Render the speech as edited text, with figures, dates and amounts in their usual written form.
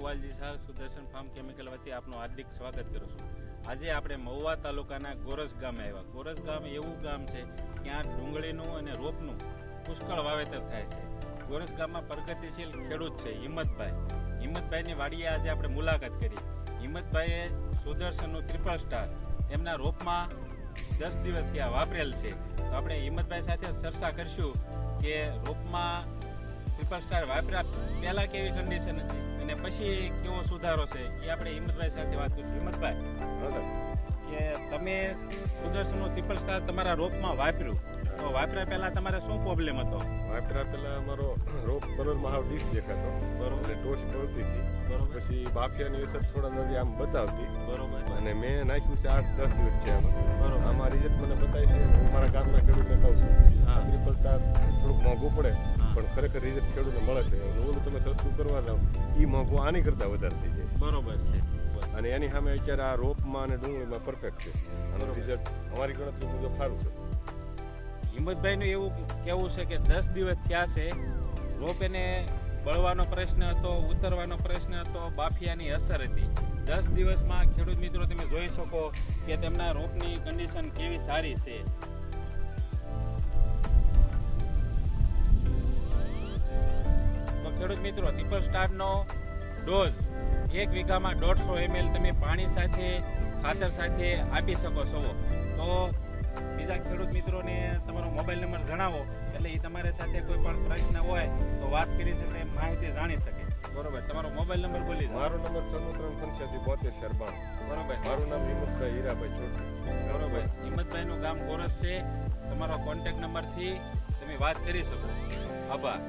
ગોવાલજી Shah Sudarshan farm chemical વતી આપનું હાર્દિક સ્વાગત કરું છું. આજે આપણે મહુવા તાલુકાના ગોરસ ગામે આવ્યા. ગોરસ ગામ એવું ગામ છે ત્યાં ડુંગળીનું અને રોપનું પુષ્કળ વાવેતર થાય છે. ગોરસ ગામમાં પ્રગતિશીલ ખેડૂત છે હિંમતભાઈની વાડીએ આજે આપણે મુલાકાત કરી. હિંમતભાઈએ સુદર્શનનું ટ્રિપલ સ્ટાર એમના રોપમાં 10 દિવસથી આ વાપરેલ છે. તો આપણે હિંમતભાઈ સાથે ચર્ચા કરીશું કે રોપમાં ટ્રિપલ સ્ટાર વાપર્યા પહેલા કેવી કન્ડિશન હતી અને પછી કેવો સુધારો છે એ આપણે હિંમતભાઈ સાથે વાત કરીશું. હિંમતભાઈ, કે તમે સુદર્શનનું ટ્રિપલ સ્ટાર તમારા રોપમાં વાપર્યું, તો વાપર્યા પહેલા તમારે શું પ્રોબ્લેમ હતો? વાપર્યા પહેલા અમારો રોપ કલરમાં હાવ ડીશ દેખાતો, બરોબર, એટલે ટોચ પડતી હતી, બરોબર. પછી બાફિયાની અસર થોડા નદી આમ બતાવતી, બરોબર. અને મેં નાખ્યું છે 8-10 દિવસ છે આમાં, બરોબર. આમાં રિઝલ્ટ મને બતાવી છે. હું મારા ગામના ખેડૂતને કહું છું ટ્રિપલ સ્ટાર થોડુંક મોંઘું પડે પણ ખરેખર રિઝલ્ટ ખેડૂતને મળે છે. ઓલું તમે સસ્તું કરવા જાઓ એ મોંઘું આની કરતાં વધારે થઈ જાય, બરોબર છે. અને એની સામે અત્યારે આ રોપમાં અને ડુંગળીમાં પરફેક્ટ છે. આનું રિઝલ્ટ અમારી ગણતરી મુજબ સારું છે. હિંમતભાઈનું એવું કહેવું છે કે 10 દિવસ થયા છે, રોપ એને બળવાનો પ્રશ્ન હતો, ઉતરવાનો પ્રશ્ન હતો, બાફિયાની અસર હતી. 10 દિવસમાં ખેડૂત મિત્રો તમે જોઈ શકો કે તેમના રોપની કન્ડિશન કેવી સારી છે. તો ખેડૂત મિત્રો ટ્રિપલ સ્ટારનો ડોઝ 1 વીઘામાં 150 ml તમે પાણી સાથે ખાતર સાથે આપી શકો છો. તો બીજા ખેડૂત મિત્રોને તમારો મોબાઈલ નંબર જણાવો એટલે એ તમારી સાથે કોઈ પણ પ્રશ્ન હોય તો વાત કરી શકે, માહિતી જાણી શકે. બરોબર, તમારો મોબાઈલ નંબર બોલી દો. મારો નંબર 938572 બરોબર. મારું નામ હિંમતભાઈ હીરાભાઈ ચોટલી. બરોબર. હિંમતભાઈનું ગામ ગોરસ છે. તમારો કોન્ટેક્ટ નંબરથી તમે વાત કરી શકો. આભાર.